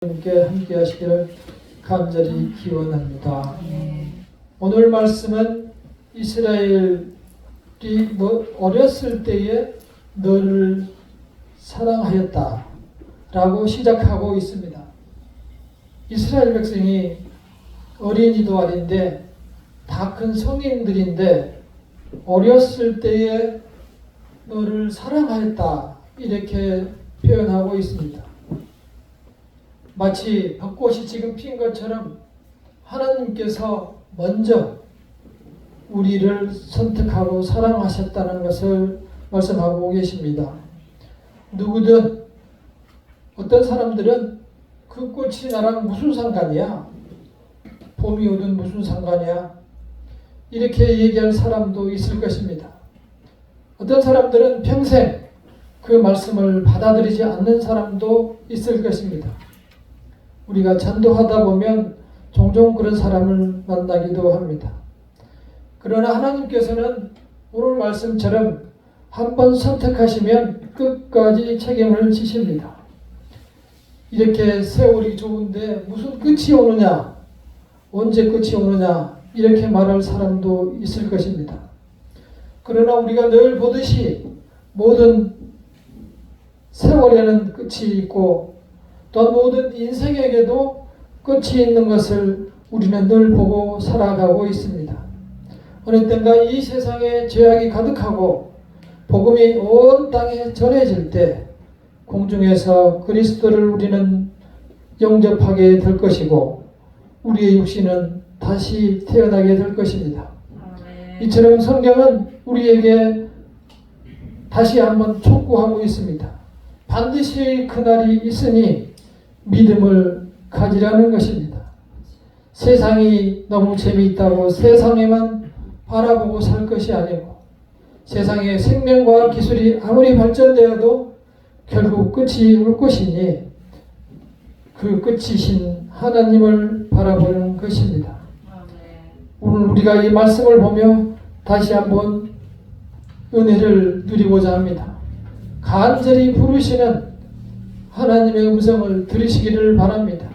함께 하시기를 간절히 기원합니다. 오늘 말씀은 이스라엘이 어렸을 때에 너를 사랑하였다 라고 시작하고 있습니다. 이스라엘 백성이 어린이도 아닌데 다 큰 성인들인데 어렸을 때에 너를 사랑하였다 이렇게 표현하고 있습니다. 마치 벚꽃이 지금 핀 것처럼 하나님께서 먼저 우리를 선택하고 사랑하셨다는 것을 말씀하고 계십니다. 누구든 어떤 사람들은 그 꽃이 나랑 무슨 상관이야? 봄이 오든 무슨 상관이야? 이렇게 얘기할 사람도 있을 것입니다. 어떤 사람들은 평생 그 말씀을 받아들이지 않는 사람도 있을 것입니다. 우리가 전도하다 보면 종종 그런 사람을 만나기도 합니다. 그러나 하나님께서는 오늘 말씀처럼 한번 선택하시면 끝까지 책임을 지십니다. 이렇게 세월이 좋은데 무슨 끝이 오느냐, 언제 끝이 오느냐 이렇게 말할 사람도 있을 것입니다. 그러나 우리가 늘 보듯이 모든 세월에는 끝이 있고 또 모든 인생에게도 끝이 있는 것을 우리는 늘 보고 살아가고 있습니다. 어느 땐가 이 세상에 죄악이 가득하고 복음이 온 땅에 전해질 때 공중에서 그리스도를 우리는 영접하게 될 것이고 우리의 육신은 다시 태어나게 될 것입니다. 이처럼 성경은 우리에게 다시 한번 촉구하고 있습니다. 반드시 그날이 있으니 믿음을 가지라는 것입니다. 세상이 너무 재미있다고 세상에만 바라보고 살 것이 아니고 세상의 생명과 기술이 아무리 발전되어도 결국 끝이 올 것이니 그 끝이신 하나님을 바라보는 것입니다. 오늘 우리가 이 말씀을 보며 다시 한번 은혜를 누리고자 합니다. 간절히 부르시는 하나님의 음성을 들으시기를 바랍니다.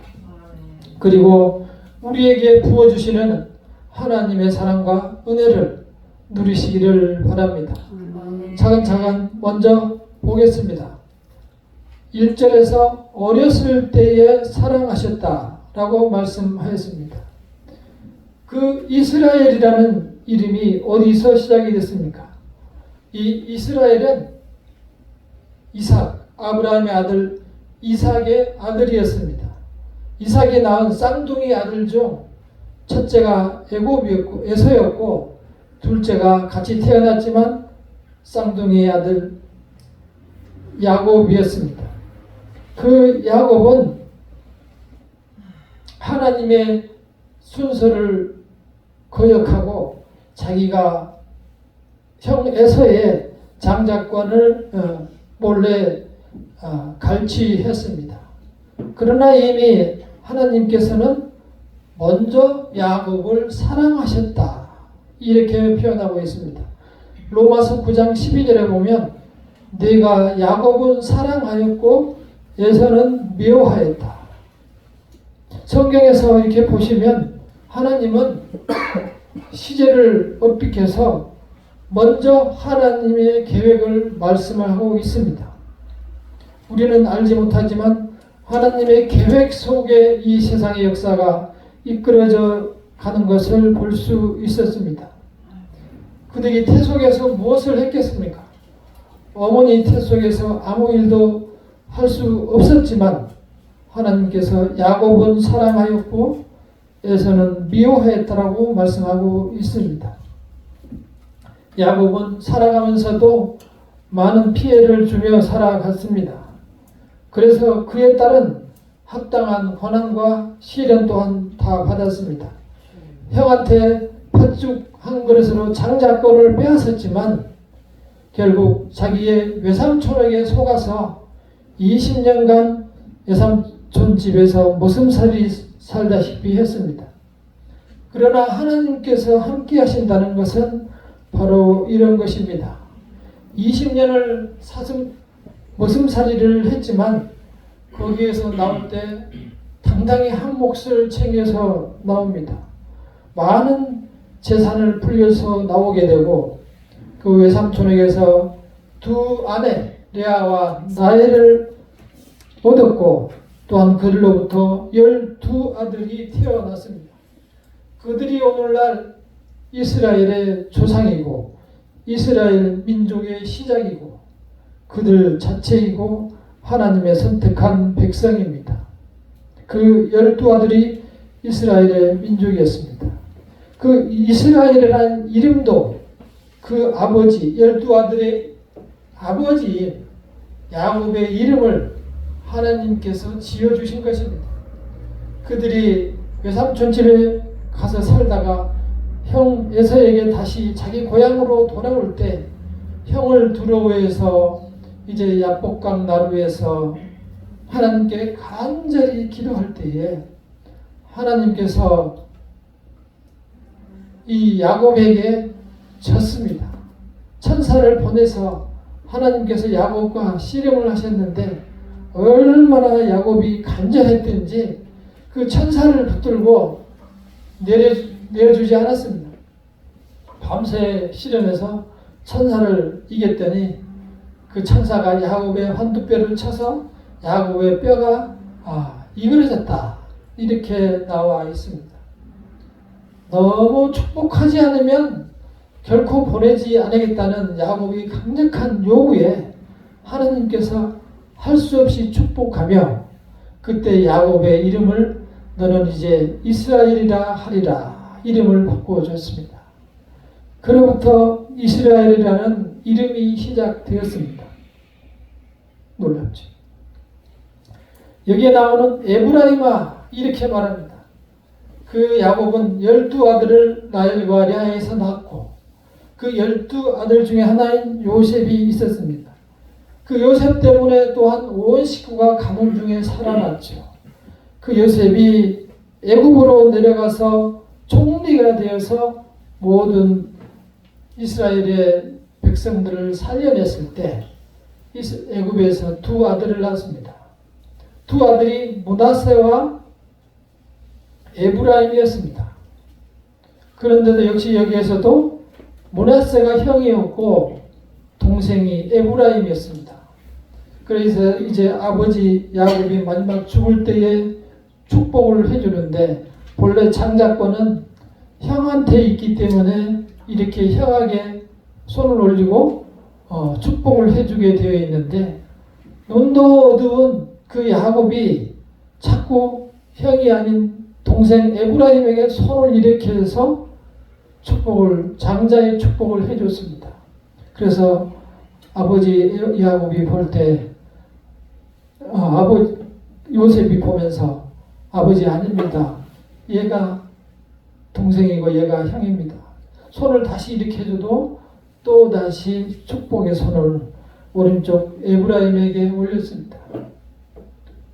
그리고 우리에게 부어주시는 하나님의 사랑과 은혜를 누리시기를 바랍니다. 차근차근 먼저 보겠습니다. 1절에서 어렸을 때에 사랑하셨다라고 말씀하였습니다. 그 이스라엘이라는 이름이 어디서 시작이 됐습니까? 이 이스라엘은 이삭, 아브라함의 아들 이삭의 아들이었습니다. 이삭이 낳은 쌍둥이 아들 중 첫째가 애굽이었고 에서였고 둘째가 같이 태어났지만 쌍둥이 아들 야곱이었습니다. 그 야곱은 하나님의 순서를 거역하고 자기가 형 에서의 장자권을 몰래 갈취했습니다. 그러나 이미 하나님께서는 먼저 야곱을 사랑하셨다 이렇게 표현하고 있습니다. 로마서 9장 12절에 보면 내가 야곱은 사랑하였고 에서는 미워하였다. 성경에서 이렇게 보시면 하나님은 시제를 업빅해서 먼저 하나님의 계획을 말씀하고 있습니다. 우리는 알지 못하지만 하나님의 계획 속에 이 세상의 역사가 이끌어져 가는 것을 볼 수 있었습니다. 그들이 태속에서 무엇을 했겠습니까? 어머니 태속에서 아무 일도 할 수 없었지만 하나님께서 야곱은 사랑하였고 에서는 미워했다라고 말씀하고 있습니다. 야곱은 살아가면서도 많은 피해를 주며 살아갔습니다. 그래서 그에 따른 합당한 고난과 시련 또한 다 받았습니다. 형한테 팥죽 한 그릇으로 장자권을 빼앗았지만 결국 자기의 외삼촌에게 속아서 20년간 외삼촌 집에서 모슴살이 살다시피 했습니다. 그러나 하나님께서 함께 하신다는 것은 바로 이런 것입니다. 20년을 모슴살이를 했지만 거기에서 나올 때 당당히 한 몫을 챙겨서 나옵니다. 많은 재산을 불려서 나오게 되고 그 외삼촌에게서 두 아내 레아와 라헬을 얻었고 또한 그들로부터 12아들이 태어났습니다. 그들이 오늘날 이스라엘의 조상이고 이스라엘 민족의 시작이고 그들 자체이고 하나님의 선택한 백성입니다. 그 12아들이 이스라엘의 민족이었습니다. 그 이스라엘이라는 이름도 그 아버지 12아들의 아버지 야곱의 이름을 하나님께서 지어주신 것입니다. 그들이 외삼촌 집에 가서 살다가 형 에서에게 다시 자기 고향으로 돌아올 때 형을 두려워해서 이제 야복강 나루에서 하나님께 간절히 기도할 때에 하나님께서 이 야곱에게 졌습니다. 천사를 보내서 하나님께서 야곱과 씨름을 하셨는데 얼마나 야곱이 간절했든지 그 천사를 붙들고 내려주지 않았습니다. 밤새 씨름해서 천사를 이겼더니 그 천사가 야곱의 환두뼈를 쳐서 야곱의 뼈가 이그러졌다 이렇게 나와 있습니다. 너무 축복하지 않으면 결코 보내지 않겠다는 야곱이 강력한 요구에 하나님께서 할 수 없이 축복하며 그때 야곱의 이름을 너는 이제 이스라엘이라 하리라 이름을 바꿔줬습니다. 그로부터 이스라엘이라는 이름이 시작되었습니다. 놀랍죠. 여기에 나오는 에브라임아 이렇게 말합니다. 그 야곱은 12아들을 라헬과 레아에서 낳았고 그 12아들 중에 하나인 요셉이 있었습니다. 그 요셉 때문에 또한 온 식구가 가뭄 중에 살아났죠. 그 요셉이 애굽으로 내려가서 총리가 되어서 모든 이스라엘의 백성들을 살려냈을 때 애굽에서 두 아들을 낳았습니다. 두 아들이 므낫세와 에브라임이었습니다. 그런데도 역시 여기에서도 므낫세가 형이었고 동생이 에브라임이었습니다. 그래서 이제 아버지 야곱이 마지막 죽을 때에 축복을 해주는데 본래 창작권은 형한테 있기 때문에 이렇게 형에게 손을 올리고 축복을 해주게 되어 있는데 눈도 어두운 그 야곱이 자꾸 형이 아닌 동생 에브라임에게 손을 이렇게 해서 장자의 축복을 해줬습니다. 그래서 아버지 야곱이 볼 때 아버지 요셉이 보면서 아버지 아닙니다. 얘가 동생이고 얘가 형입니다. 손을 다시 이렇게 해줘도 또 다시 축복의 손을 오른쪽 에브라임에게 올렸습니다.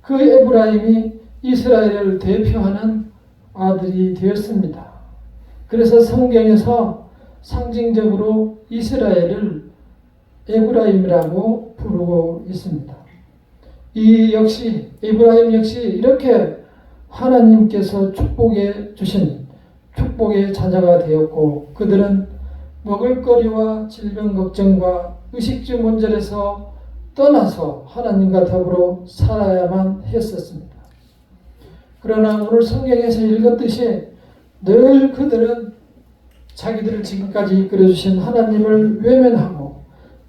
그 에브라임이 이스라엘을 대표하는 아들이 되었습니다. 그래서 성경에서 상징적으로 이스라엘을 에브라임이라고 부르고 있습니다. 이 역시 에브라임 역시 이렇게 하나님께서 축복해 주신 축복의 자녀가 되었고 그들은 먹을거리와 질병 걱정과 의식주 문제에서 떠나서 하나님과 더불어 살아야만 했었습니다. 그러나 오늘 성경에서 읽었듯이 늘 그들은 자기들을 지금까지 이끌어주신 하나님을 외면하고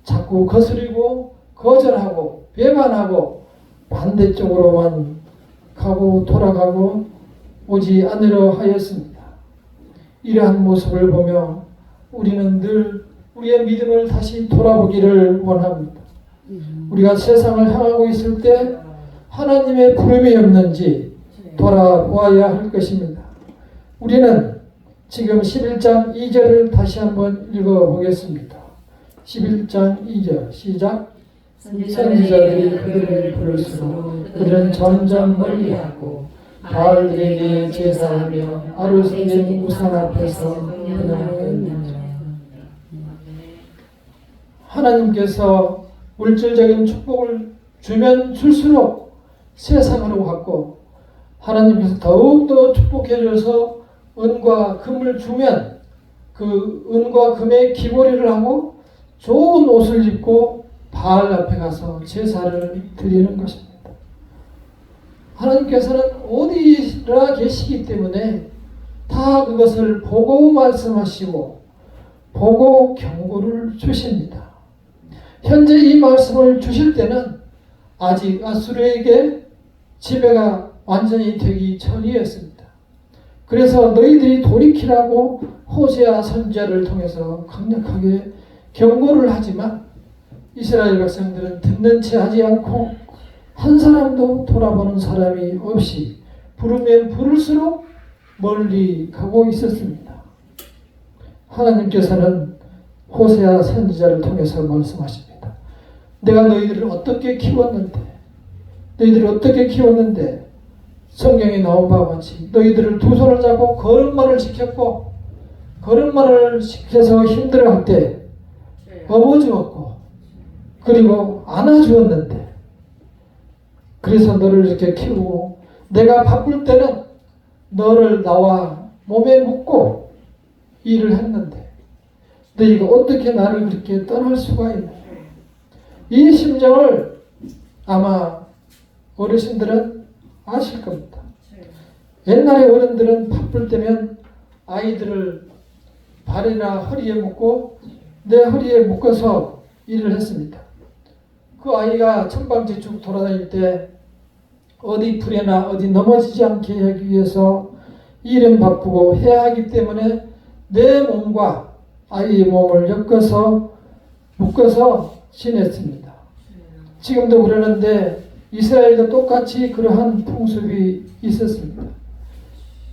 자꾸 거스리고 거절하고 배반하고 반대쪽으로만 가고 돌아가고 오지 않으려 하였습니다. 이러한 모습을 보며 우리는 늘 우리의 믿음을 다시 돌아보기를 원합니다. 우리가 세상을 향하고 있을 때 하나님의 부름이 없는지 돌아보아야 할 것입니다. 우리는 지금 11장 2절을 다시 한번 읽어보겠습니다. 11장 2절 시작. 선지자들이 그들을 부를수록 그들은 점점 멀리하고 바알들에게 제사하며 아루새긴 우상 앞에서 그날을 하나님께서 물질적인 축복을 주면 줄수록 세상으로 갔고 하나님께서 더욱더 축복해 줘서 은과 금을 주면 그 은과 금의 기고리를 하고 좋은 옷을 입고 바알 앞에 가서 제사를 드리는 것입니다. 하나님께서는 어디나 계시기 때문에 다 그것을 보고 말씀하시고 보고 경고를 주십니다. 현재 이 말씀을 주실 때는 아직 아수르에게 지배가 완전히 되기 전이었습니다. 그래서 너희들이 돌이키라고 호세아 선지자를 통해서 강력하게 경고를 하지만 이스라엘 백성들은 듣는 채 하지 않고 한 사람도 돌아보는 사람이 없이 부르면 부를수록 멀리 가고 있었습니다. 하나님께서는 호세아 선지자를 통해서 말씀하십니다. 내가 너희들을 어떻게 키웠는데, 너희들을 어떻게 키웠는데 성경에 나온 바와 같이 너희들을 두 손을 잡고 걸음마를 시켰고 걸음마를 시켜서 힘들어할 때 업어주었고 그리고 안아주었는데 그래서 너를 이렇게 키우고 내가 바쁠 때는 너를 나와 몸에 묶고 일을 했는데 너희가 어떻게 나를 그렇게 떠날 수가 있나. 이 심정을 아마 어르신들은 아실 겁니다. 옛날에 어른들은 바쁠 때면 아이들을 발이나 허리에 묶고 내 허리에 묶어서 일을 했습니다. 그 아이가 천방지축 돌아다닐 때 어디 불에나 어디 넘어지지 않게 하기 위해서 일은 바쁘고 해야 하기 때문에 내 몸과 아이의 몸을 묶어서 지냈습니다. 지금도 그러는데 이스라엘도 똑같이 그러한 풍습이 있었습니다.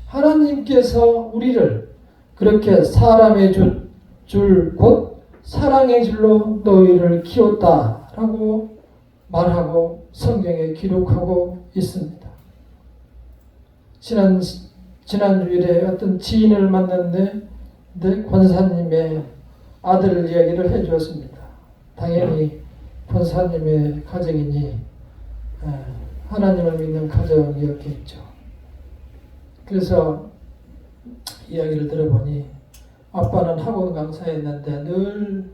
하나님께서 우리를 그렇게 사람의 줄 곧 사랑의 줄로 너희를 키웠다라고 말하고 성경에 기록하고 있습니다. 지난주일에 어떤 지인을 만났는데 권사님의 아들 이야기를 해주었습니다. 당연히 권사님의 가정이니 하나님을 믿는 가정이었겠죠. 그래서 이야기를 들어보니 아빠는 학원 강사였는데 늘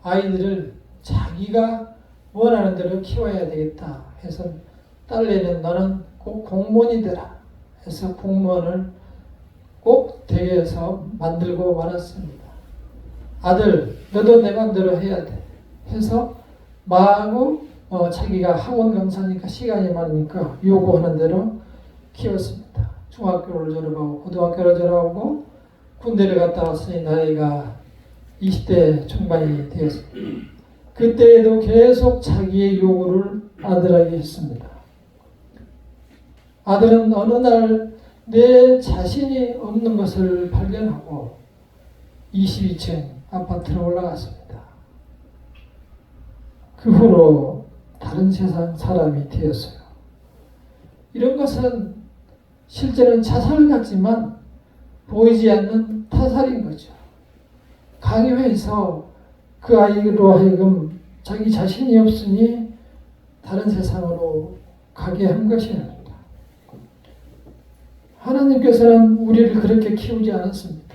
아이들을 자기가 원하는 대로 키워야 되겠다 해서 딸내는 너는 꼭 공무원이 되라 해서 공무원을 꼭 대회에서 만들고 말았습니다. 아들 너도 내 맘대로 해야 돼 해서 마구 자기가 학원 강사니까 시간이 많으니까 요구하는 대로 키웠습니다. 중학교를 졸업하고 고등학교를 졸업하고 군대를 갔다 왔으니 나이가 20대 중반이 되었습니다. 그때에도 계속 자기의 요구를 아들에게 했습니다. 아들은 어느 날 내 자신이 없는 것을 발견하고 22층 아파트로 올라갔습니다. 그 후로 다른 세상 사람이 되었어요. 이런 것은 실제는 자살 같지만 보이지 않는 타살인 거죠. 강요해서 그 아이로 하여금 자기 자신이 없으니 다른 세상으로 가게 한 것입니다. 하나님께서는 우리를 그렇게 키우지 않았습니다.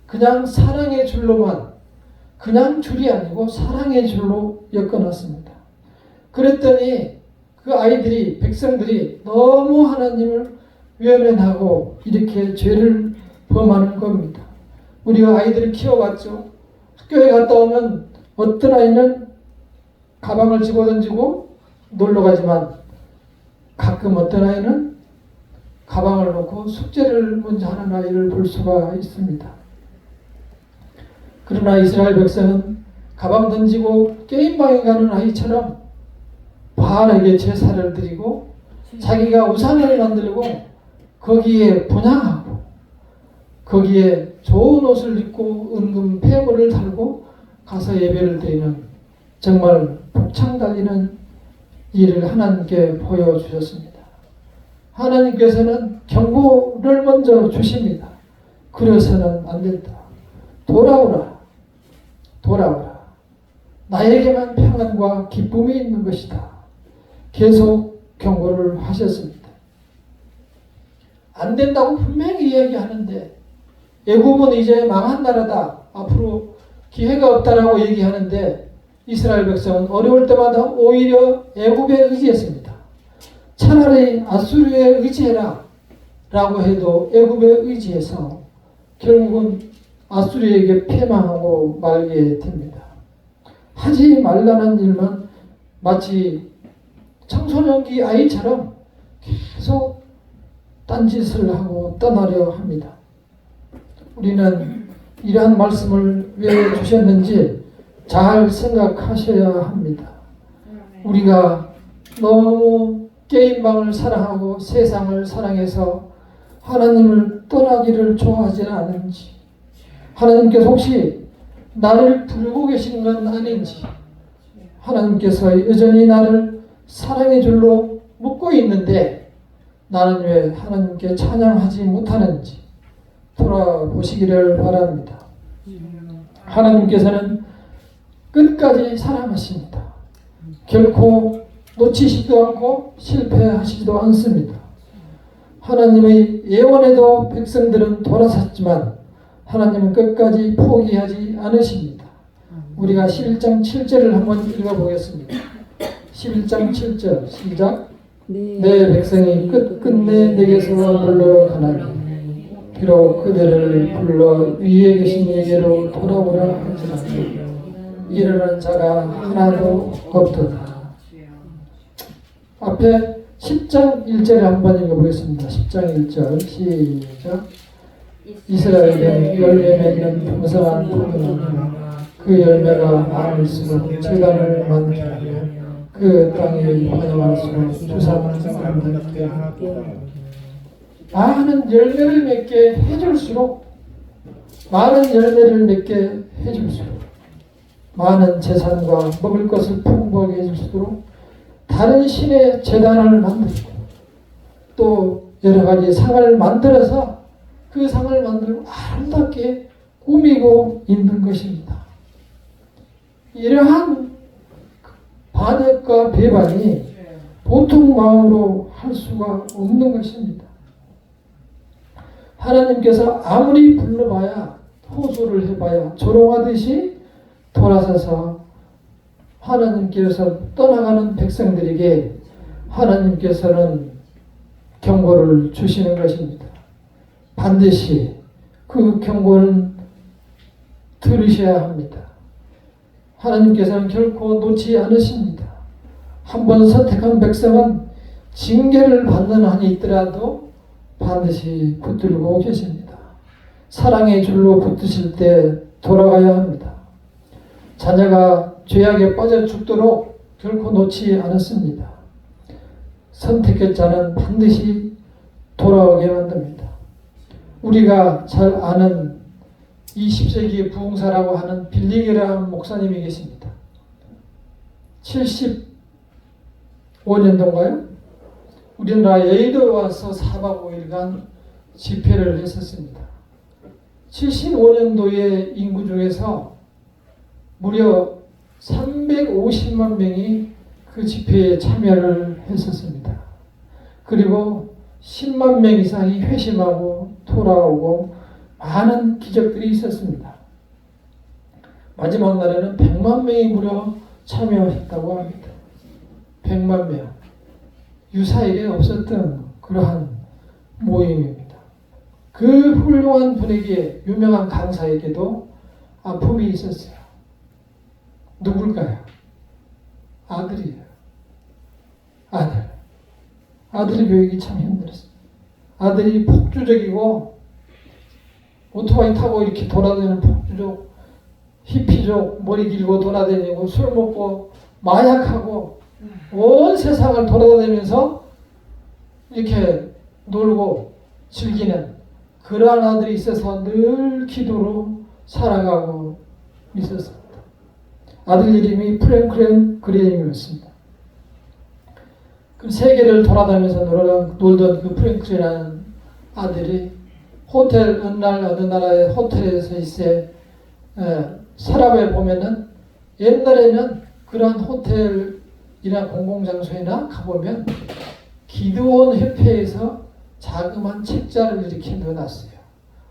그냥 사랑의 줄로만, 그냥 줄이 아니고 사랑의 줄로 엮어놨습니다. 그랬더니 그 아이들이, 백성들이 너무 하나님을 외면하고 이렇게 죄를 범하는 겁니다. 우리가 아이들을 키워봤죠. 학교에 갔다 오면 어떤 아이는 가방을 집어던지고 놀러 가지만 가끔 어떤 아이는 가방을 놓고 숙제를 먼저 하는 아이를 볼 수가 있습니다. 그러나 이스라엘 백성은 가방 던지고 게임방에 가는 아이처럼 바알에게 제사를 드리고 자기가 우상을 만들고 거기에 분향하고 거기에 좋은 옷을 입고 은금 폐물을 달고 가서 예배를 드리는 정말 복창 달리는 일을 하나님께 보여주셨습니다. 하나님께서는 경고를 먼저 주십니다. 그래서는 안 된다. 돌아오라. 돌아오라. 나에게만 평안과 기쁨이 있는 것이다. 계속 경고를 하셨습니다. 안 된다고 분명히 이야기하는데 애굽은 이제 망한 나라다. 앞으로 기회가 없다라고 얘기하는데 이스라엘 백성은 어려울 때마다 오히려 애굽에 의지했습니다. 차라리 아수르에 의지해라 라고 해도 애굽에 의지해서 결국은 아수르에게 패망하고 말게 됩니다. 하지 말라는 일만 마치 청소년기 아이처럼 계속 딴짓을 하고 떠나려 합니다. 우리는 이러한 말씀을 왜 주셨는지 잘 생각하셔야 합니다. 우리가 너무 게임방을 사랑하고 세상을 사랑해서 하나님을 떠나기를 좋아하지는 않은지, 하나님께서 혹시 나를 부르고 계신 건 아닌지, 하나님께서 여전히 나를 사랑의 줄로 묶고 있는데 나는 왜 하나님께 찬양하지 못하는지 돌아보시기를 바랍니다. 하나님께서는 끝까지 사랑하십니다. 결코 놓치시지도 않고 실패하시지도 않습니다. 하나님의 예언에도 백성들은 돌아섰지만 하나님은 끝까지 포기하지 않으십니다. 우리가 11장 7절을 한번 읽어보겠습니다. 11장 7절 시작. 내 백성이 끝끝내 내게서 물러가나니 비록 그들을 불러 위에 계신 이에게로 돌아오라 할지라도 일어난 자가 하나도 없도다. 앞에 10장 1절에 한번 읽어보겠습니다. 10장 1절 시작. 이스라엘은 열매 맺는 풍성한 포도나무라 그 열매가 많을수록 제단을 만들며 그 땅이 번영할수록 주상을 만들게 많은 열매를 맺게 해줄수록 많은 열매를 맺게 해줄수록 많은 재산과 먹을 것을 풍부하게 해줄수록 다른 신의 제단을 만들고 또 여러 가지 상을 만들어서 그 상을 만들고 아름답게 꾸미고 있는 것입니다. 이러한 반역과 배반이 보통 마음으로 할 수가 없는 것입니다. 하나님께서 아무리 불러봐야 호소를 해봐야 조롱하듯이 돌아서서 하나님께서 떠나가는 백성들에게 하나님께서는 경고를 주시는 것입니다. 반드시 그 경고는 들으셔야 합니다. 하나님께서는 결코 놓지 않으십니다. 한번 선택한 백성은 징계를 받는 한이 있더라도 반드시 붙들고 계십니다. 사랑의 줄로 붙으실 때 돌아가야 합니다. 자녀가 죄악에 빠져 죽도록 결코 놓지 않았습니다. 선택한 자는 반드시 돌아오게 만듭니다. 우리가 잘 아는 20세기의 부흥사라고 하는 빌리그라함 목사님이 계십니다. 75년도인가요? 우리나라 여의도에 와서 4박 5일간 집회를 했었습니다. 75년도의 인구 중에서 무려 350만 명이 그 집회에 참여를 했었습니다. 그리고 10만 명 이상이 회심하고 돌아오고 많은 기적들이 있었습니다. 마지막 날에는 100만 명이 무려 참여했다고 합니다. 100만 명. 유사일에 없었던 그러한 모임입니다. 그 훌륭한 분에게, 유명한 강사에게도 아픔이 있었어요. 누굴까요? 아들이에요. 아들의 교육이 참 힘들었어요. 아들이 폭주적이고 오토바이 타고 이렇게 돌아다니는 폭주족, 히피족, 머리 길고 돌아다니고 술 먹고 마약하고 온 세상을 돌아다니면서 이렇게 놀고 즐기는 그러한 아들이 있어서 늘 기도로 살아가고 있었습니다. 아들 이름이 프랭클린 그레임이었습니다. 그 세계를 돌아다니면서 놀던 그 프랭클이라는 아들이 호텔, 어느 나라의 호텔에서 있어 서랍에 보면은 옛날에는 그런 호텔이나 공공장소에나 가보면 기드온 협회에서 자그마한 책자를 이렇게 넣어놨어요.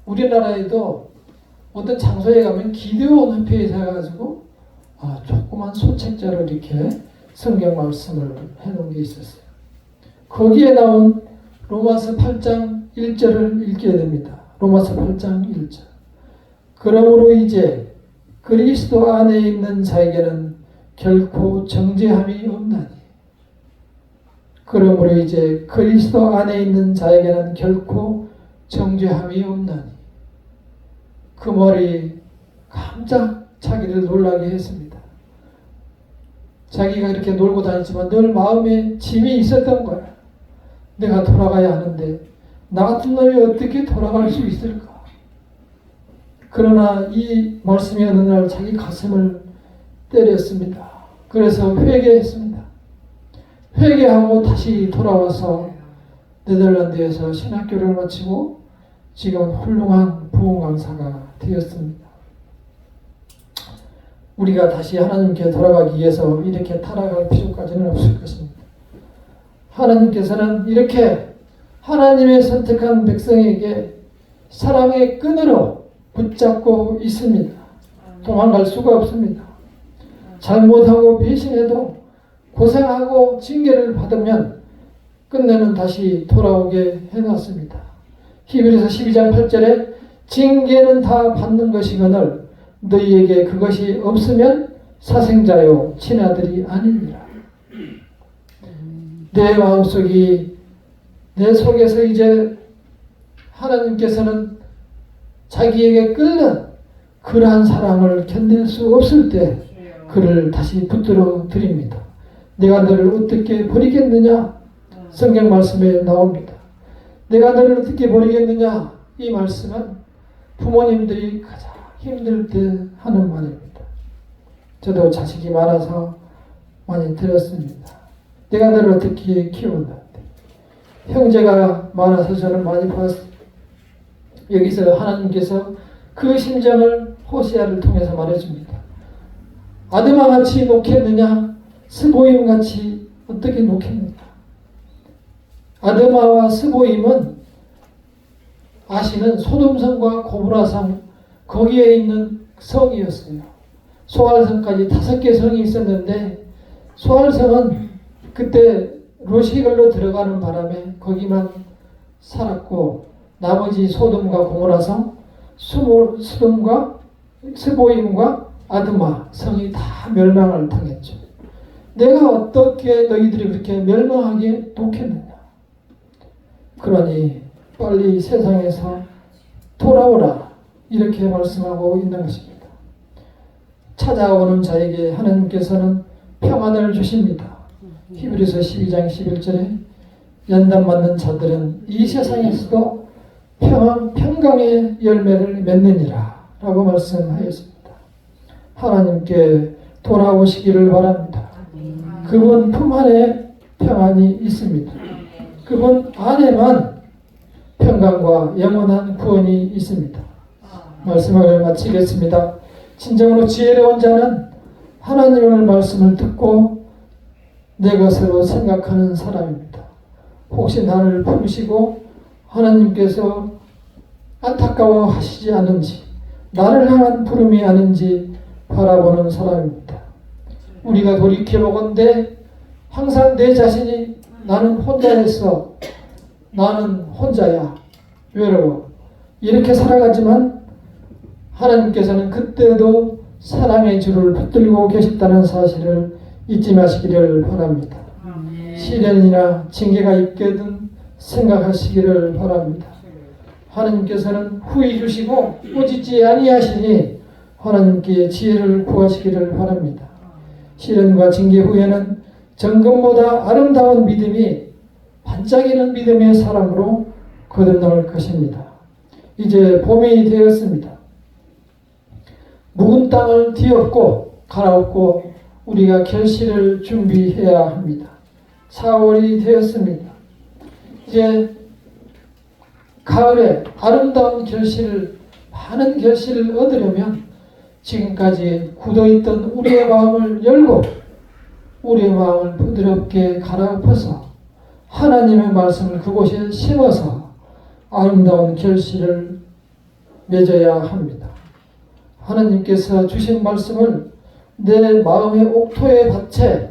우리나라에도 어떤 장소에 가면 기도원 협회에서 해가지고 조그만 소책자로 이렇게 성경 말씀을 해놓은 게 있었어요. 거기에 나온 로마서 8장 1절을 읽게 됩니다. 로마서 8장 1절. 그러므로 이제 그리스도 안에 있는 자에게는 결코 정죄함이 없나니. 그러므로 이제 그리스도 안에 있는 자에게는 결코 정죄함이 없나니. 그 말이 깜짝 자기를 놀라게 했습니다. 자기가 이렇게 놀고 다녔지만 늘 마음에 짐이 있었던 거야. 내가 돌아가야 하는데 나 같은 놈이 어떻게 돌아갈 수 있을까? 그러나 이 말씀이 어느 날 자기 가슴을 때렸습니다. 그래서 회개했습니다. 회개하고 다시 돌아와서 네덜란드에서 신학교를 마치고 지금 훌륭한 부흥 강사가 되었습니다. 우리가 다시 하나님께 돌아가기 위해서 이렇게 타락할 필요까지는 없을 것입니다. 하나님께서는 이렇게 하나님의 선택한 백성에게 사랑의 끈으로 붙잡고 있습니다. 도망갈 수가 없습니다. 잘못하고 배신해도 고생하고 징계를 받으면 끝내는 다시 돌아오게 해놨습니다. 히브리서 12장 8절에 징계는 다 받는 것이거늘 너희에게 그것이 없으면 사생자요 친아들이 아니니라. 내 마음속이 내 속에서 이제 하나님께서는 자기에게 끓는 그러한 사랑을 견딜 수 없을 때 그를 다시 붙들어 드립니다. 내가 너를 어떻게 버리겠느냐? 성경 말씀에 나옵니다. 내가 너를 어떻게 버리겠느냐? 이 말씀은 부모님들이 가장 힘들 때 하는 말입니다. 저도 자식이 많아서 많이 들었습니다. 내가 너를 어떻게 키운다. 형제가 많아서 저는 많이 봤습니다. 여기서 하나님께서 그 심정을 호세아를 통해서 말해줍니다. 아드마같이 놓겠느냐? 스보임같이 어떻게 놓겠느냐? 아드마와 스보임은 아시는 소돔성과 고모라성 거기에 있는 성이었어요. 소알성까지 5개 성이 있었는데 소알성은 그때 로시걸로 들어가는 바람에 거기만 살았고 나머지 소돔과 고모라성, 수돔과 스보임과 아드마 성이 다 멸망을 당했죠. 내가 어떻게 너희들이 그렇게 멸망하게 놓겠느냐. 그러니 빨리 세상에서 돌아오라 이렇게 말씀하고 있는 것입니다. 찾아오는 자에게 하나님께서는 평안을 주십니다. 히브리서 12장 11절에 연단 맞는 자들은 이 세상에서도 평강의 열매를 맺느니라 라고 말씀하였습니다. 하나님께 돌아오시기를 바랍니다. 그분 품 안에 평안이 있습니다. 그분 안에만 평강과 영원한 구원이 있습니다. 말씀을 마치겠습니다. 진정으로 지혜로운 자는 하나님의 말씀을 듣고 내 것으로 생각하는 사람입니다. 혹시 나를 부르시고 하나님께서 안타까워하시지 않은지 나를 향한 부름이 아닌지 바라보는 사람입니다. 우리가 돌이켜보건대 항상 내 자신이 나는 혼자였어. 나는 혼자야. 외로워. 이렇게 살아가지만 하나님께서는 그때도 사랑의 줄을 붙들고 계셨다는 사실을 잊지 마시기를 바랍니다. 시련이나 징계가 있거든 생각하시기를 바랍니다. 하나님께서는 후히 주시고 꾸짖지 아니하시니 하나님께 지혜를 구하시기를 바랍니다. 시련과 징계 후에는 정금보다 아름다운 믿음이 반짝이는 믿음의 사람으로 거듭날 것입니다. 이제 봄이 되었습니다. 묵은 땅을 뒤엎고 갈아엎고 우리가 결실을 준비해야 합니다. 4월이 되었습니다. 이제 가을에 아름다운 결실을 많은 결실을 얻으려면 지금까지 굳어있던 우리의 마음을 열고 우리의 마음을 부드럽게 갈아엎어서 하나님의 말씀을 그곳에 심어서 아름다운 결실을 맺어야 합니다. 하나님께서 주신 말씀을 내 마음의 옥토에 받쳐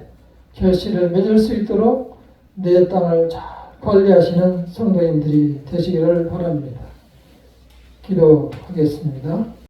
결실을 맺을 수 있도록 내 땅을 잘 관리하시는 성도님들이 되시기를 바랍니다. 기도하겠습니다.